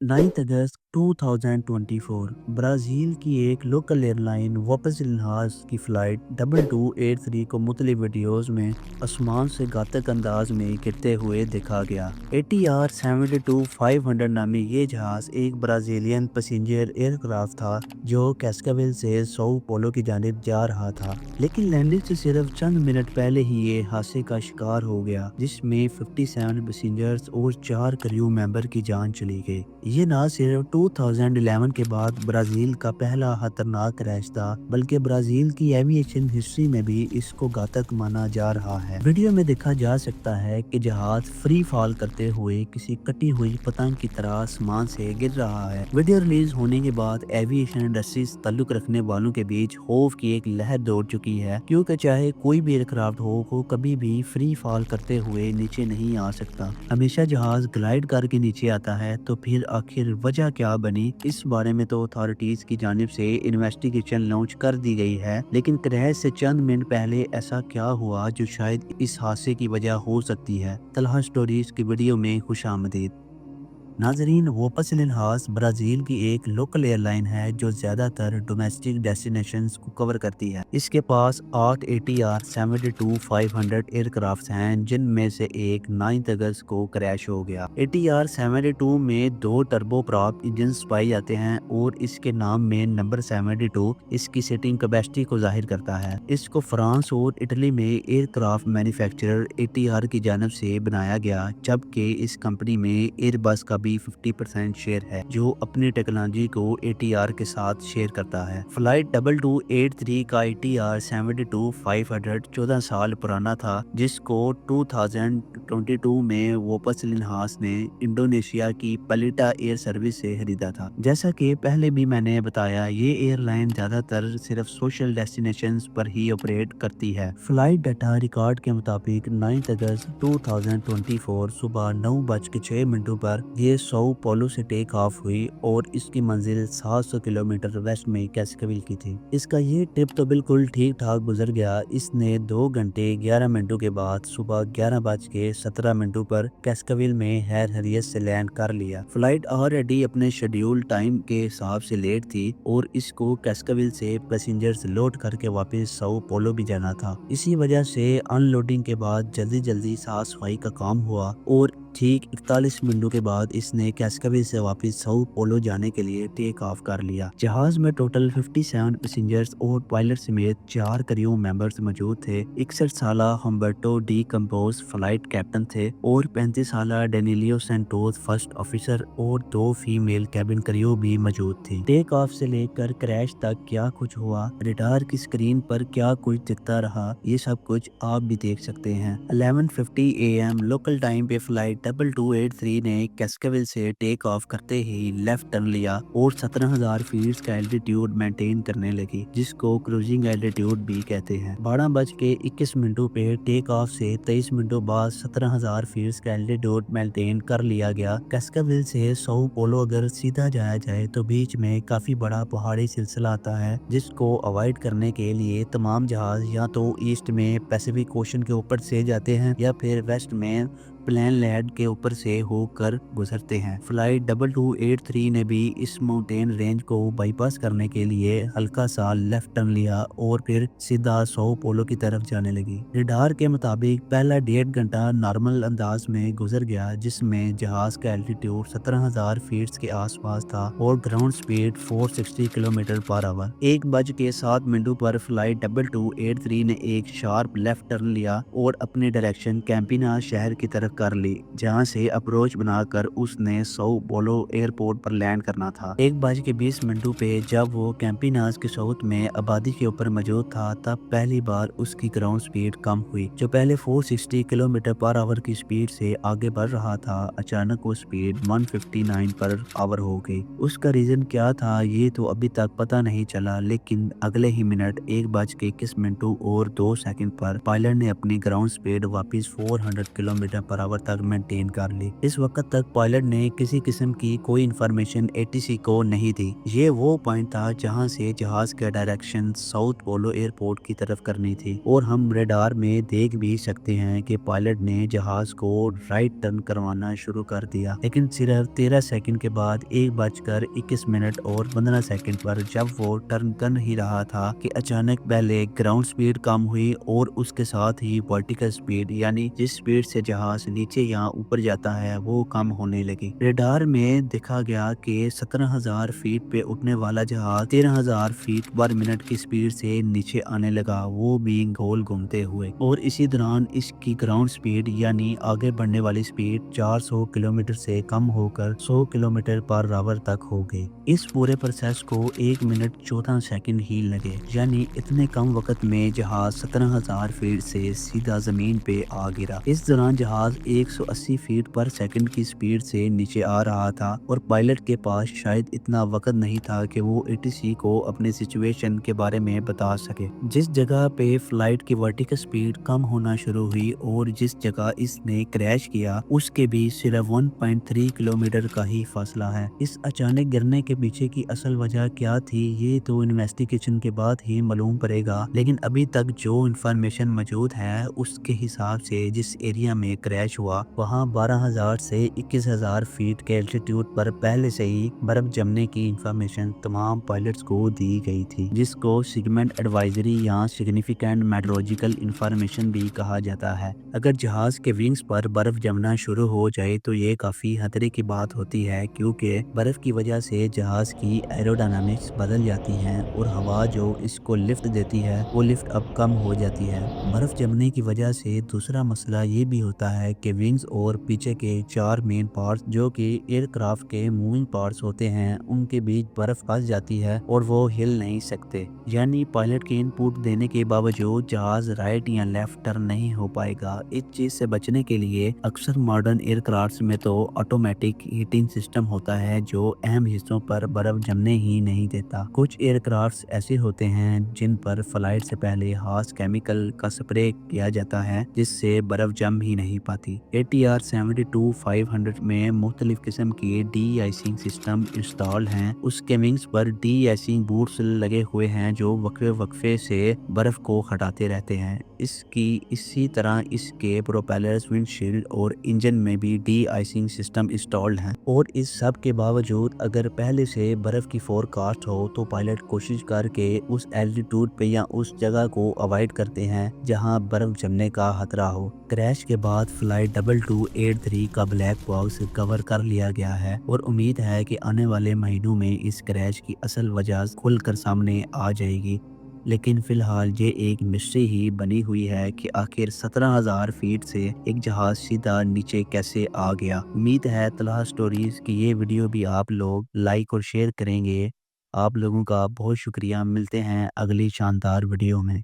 9 अगस्त 2024 Brazil की एक local airline वापस इल्हास की फ़्लाइट 2283 को मुख्तलिफ वीडियोज़ में आसमान से घातक अंदाज में गिरते हुए देखा गया। ATR 72-500 नामी ये जहाज़ एक ब्राज़ीलियन पैसेंजर एयरक्राफ्ट था जो कैस्काविल से सौ पोलो की जानिब जा रहा था, लेकिन लैंडिंग से सिर्फ चंद मिनट पहले ही ये हादसे का शिकार हो गया, जिसमें 57 पैसेंजर्स और 4 क्रू मेंबर की जान चली गई। ये ना सिर्फ 2011 के बाद ब्राजील का पहला खतरनाक क्रैश था, बल्कि ब्राजील की एविएशन हिस्ट्री में भी इसको घातक माना जा रहा है। वीडियो में देखा जा सकता है कि जहाज फ्री फॉल करते हुए किसी कटी हुई पतंग की तरह आसमान से गिर रहा है। वीडियो रिलीज होने के बाद एविएशन इंडस्ट्री से ताल्लुक रखने वालों के बीच खौफ की एक लहर दौड़ चुकी है, क्योंकि चाहे कोई भी एयरक्राफ्ट हो, वो कभी भी फ्री फॉल करते हुए नीचे नहीं आ सकता। हमेशा जहाज ग्लाइड करके नीचे आता है, तो फिर आखिर वजह क्या बनी, इस बारे में तो अथॉरिटीज की जानिब से इन्वेस्टिगेशन लॉन्च कर दी गई है, लेकिन क्रैश से चंद मिनट पहले ऐसा क्या हुआ जो शायद इस हादसे की वजह हो सकती है। तलहा स्टोरीज की वीडियो में खुशामदीद। नाजरीन, वोपस इल्हास ब्राज़ील की एक लोकल एयरलाइन है जो ज़्यादातर डोमेस्टिक डेस्टिनेशंस को कवर करती है। इसके पास 8 ATR 72-500 एयरक्राफ्ट हैं, जिनमें से एक 9 अगस्त को क्रैश हो गया। ATR 72 में दो टर्बो प्रॉप इंजन पाए जाते हैं और इसके नाम में नंबर 72 इसकी सीटिंग कैपेसिटी को जाहिर करता है। इसको फ्रांस और इटली में एयरक्राफ्ट मैन्युफैक्चरर ATR की जानब से बनाया गया, जबकि इस कंपनी में एयरबस का भी 50% शेयर है, जो अपनी टेक्नोलॉजी को ATR के साथ शेयर करता है। फ्लाइट 2283 का ATR 72-500 14 साल पुराना था, जिसको 2022 में वोपस इल्हास ने इंडोनेशिया की पलिटा एयर सर्विस से खरीदा था। जैसा कि पहले भी मैंने बताया, ये एयरलाइन ज्यादातर सिर्फ सोशल डेस्टिनेशंस पर ही ऑपरेट करती है। फ्लाइट डाटा रिकॉर्ड के मुताबिक 9 अगस्त 2024 सुबह 9:06 पर ये सौ पोलो से टेक ऑफ हुई और इसकी मंजिल 700 किलोमीटर वेस्ट में कैस्काविल की थी। इसका ये ट्रिप तो बिल्कुल ठीक ठाक गुजर गया। इसने 2 घंटे 11 मिनटों के बाद सुबह 11:17 पर कैस्काविल में खैर खैरियत से लैंड कर लिया। फ्लाइट ऑलरेडी अपने शेड्यूल टाइम के हिसाब से लेट थी और इसको कैस्काविल से पैसेंजर्स लोड करके वापस साओ पोलो भी जाना था। इसी वजह से अनलोडिंग के बाद जल्दी जल्दी साफ सफाई का काम हुआ और ठीक 41 मिनटों के बाद इसने कैस्काविल से वापस साओ पोलो जाने के लिए टेक ऑफ कर लिया। जहाज में टोटल 57 पैसेंजर्स और पायलट समेत 4 क्रू मेंबर्स मौजूद थे। 61 साला Humberto D compose flight captain थे और 35 साला डेनिलियो सेंटोस फर्स्ट ऑफिसर और 2 फीमेल कैबिन क्रू भी मौजूद थी। टेक ऑफ से लेकर क्रैश तक क्या कुछ हुआ, रडार की स्क्रीन पर क्या कुछ दिखता रहा, ये सब कुछ आप भी देख सकते हैं। 11:50 AM लोकल टाइम पे फ्लाइट 2283 ने कैस्काविल से टेक ऑफ करते ही लेफ्ट टर्न लिया और 17,000 फीट का एल्टीट्यूड मेंटेन करने लगी, जिसको क्रूजिंग एल्टीट्यूड भी कहते हैं। 12:21 पे टेक ऑफ से 23 मिनटों बाद 17,000 फीट का एल्टीट्यूड मेंटेन कर लिया गया। कैस्काविल से साओ पोलो अगर सीधा जाया जाए तो बीच में काफी बड़ा पहाड़ी सिलसिला आता है, जिसको अवॉइड करने के लिए तमाम जहाज या तो ईस्ट में पैसिफिक ओशन के ऊपर से जाते हैं या फिर वेस्ट में प्लेन लैंड के ऊपर से होकर गुजरते हैं। फ्लाइट 2283 ने भी इस माउंटेन रेंज को बाईपास करने के लिए हल्का सा लेफ्ट टर्न लिया और फिर सीधा साओ पोलो की तरफ जाने लगी। रडार के मुताबिक पहला 1.5 घंटा नॉर्मल अंदाज में गुजर गया, जिसमें जहाज का एल्टीट्यूड 17,000 फीट के आसपास था और ground speed 460 kilometre per hour. 1:07 पर फ्लाइट 2283 ने एक शार्प लेफ्ट टर्न लिया और अपनी डायरेक्शन कैंपिना शहर की तरफ कर ली, जहां से अप्रोच बनाकर उसने साओ पोलो एयरपोर्ट पर लैंड करना था। 1:20 पे जब वो कैंपिनास के साउथ में आबादी के ऊपर मौजूद था, तब पहली बार उसकी ग्राउंड स्पीड कम हुई। जो पहले 460 किलोमीटर पर आवर की स्पीड से आगे बढ़ रहा था, अचानक वो स्पीड 159 पर आवर हो गई। उसका रीजन क्या था ये तो अभी तक पता नहीं चला, लेकिन अगले ही मिनट 1:21 और 2 सेकंड पर पायलट ने अपनी ग्राउंड स्पीड वापस 400 किलोमीटर पर बराबर तक मेंटेन कर ली। इस वक्त तक पायलट ने किसी किस्म की कोई इन्फॉर्मेशन एटीसी को नहीं दी। ये वो पॉइंट था जहां से जहाज का डायरेक्शन साउथ पोलो एयरपोर्ट की तरफ करनी थी, और हम रेडार में देख भी सकते हैं कि पायलट ने जहाज को राइट टर्न करवाना शुरू कर दिया। लेकिन सिर्फ 13 सेकंड के बाद 1 बजकर 21 मिनट और 15 सेकंड पर जब वो टर्न कर ही रहा था कि अचानक पहले ग्राउंड स्पीड कम हुई और उसके साथ ही वर्टिकल स्पीड, यानी जिस स्पीड से जहाज नीचे या ऊपर जाता है, वो कम होने लगी। रेडार में देखा गया कि 17,000 फीट पे उठने वाला जहाज 13,000 फीट पर मिनट की स्पीड से नीचे आने लगा, वो भी गोल घूमते हुए। और इसी दौरान इसकी ग्राउंड स्पीड यानी आगे बढ़ने वाली स्पीड 400 किलोमीटर से कम होकर 100 किलोमीटर पर आवर तक हो गई। इस पूरे प्रोसेस को 1 मिनट 14 सेकंड ही लगे, यानी इतने कम वक्त में जहाज 17,000 फीट से सीधा जमीन पे आ गिरा। इस दौरान जहाज 180 फीट पर सेकंड की स्पीड से नीचे आ रहा था और पायलट के पास शायद इतना वक्त नहीं था कि वो एटीसी को अपने सिचुएशन के बारे में बता सके। जिस जगह पे फ्लाइट की वर्टिकल स्पीड कम होना शुरू हुई और जिस जगह इसने क्रैश किया, उसके भी सिर्फ 1.3 किलोमीटर का ही फासला है। इस अचानक गिरने के पीछे की असल वजह क्या थी, ये तो इन्वेस्टिगेशन के बाद ही मालूम पड़ेगा। लेकिन अभी तक जो इंफॉर्मेशन मौजूद है उसके हिसाब से जिस एरिया में क्रैश हुआ वहाँ 12,000 से 21,000 फीट के एल्टीट्यूड पर पहले से ही बर्फ जमने की इंफॉर्मेशन तमाम पायलट्स को दी गई थी, जिसको सिगमेंट एडवाइजरी या सिग्निफिकेंट मेट्रोलॉजिकल इंफॉर्मेशन भी कहा जाता है। अगर जहाज के विंग्स पर बर्फ जमना शुरू हो जाए तो ये काफी खतरे की बात होती है, क्योंकि बर्फ की वजह से जहाज की एरोडायनामिक्स बदल जाती हैं और हवा जो इसको लिफ्ट देती है वो लिफ्ट अब कम हो जाती है। बर्फ जमने की वजह से दूसरा मसला ये भी होता है कि विंग्स और पीछे के 4 मेन पार्ट्स जो कि एयरक्राफ्ट के मूविंग पार्ट्स होते हैं, उनके बीच बर्फ फंस जाती है और वो हिल नहीं सकते। यानी पायलट के इनपुट देने के बावजूद जहाज राइट या लेफ्ट टर्न नहीं हो पाएगा। इस चीज से बचने के लिए अक्सर मॉडर्न एयरक्राफ्ट में तो ऑटोमेटिक हीटिंग सिस्टम होता है जो अहम हिस्सों पर बर्फ जमने ही नहीं देता। कुछ एयरक्राफ्ट ऐसे होते हैं जिन पर फ्लाइट से पहले खास केमिकल का स्प्रे किया जाता है जिससे बर्फ जम ही नहीं पाती। ATR 72-500 में मुख्तलिफ किस्म के डी आइसिंग सिस्टम इंस्टॉल हैं। उसके विंग्स पर डी आइसिंग बूट्स लगे हुए हैं जो वक्फे वक्फे से बर्फ को हटाते रहते हैं। इसी तरह इसके प्रोपेलर्स, विंडशील्ड और इंजन में भी डी आइसिंग सिस्टम इंस्टॉल्ड हैं। और इस सब के बावजूद अगर पहले से बर्फ की फोरकास्ट हो तो पायलट कोशिश करके उस एल्टीट्यूड पे या उस जगह को अवॉइड करते हैं जहां बर्फ जमने का खतरा हो। क्रैश के बाद फ्लाइट 2283 का ब्लैक बॉक्स कवर कर लिया गया है और उम्मीद है कि आने वाले महीनों में इस क्रैश की असल वजह खुलकर सामने आ जाएगी। लेकिन फिलहाल ये एक मिस्ट्री ही बनी हुई है कि आखिर 17,000 फीट से एक जहाज सीधा नीचे कैसे आ गया। उम्मीद है तलहा स्टोरीज की ये वीडियो भी आप लोग लाइक और शेयर करेंगे। आप लोगों का बहुत शुक्रिया। मिलते हैं अगली शानदार वीडियो में।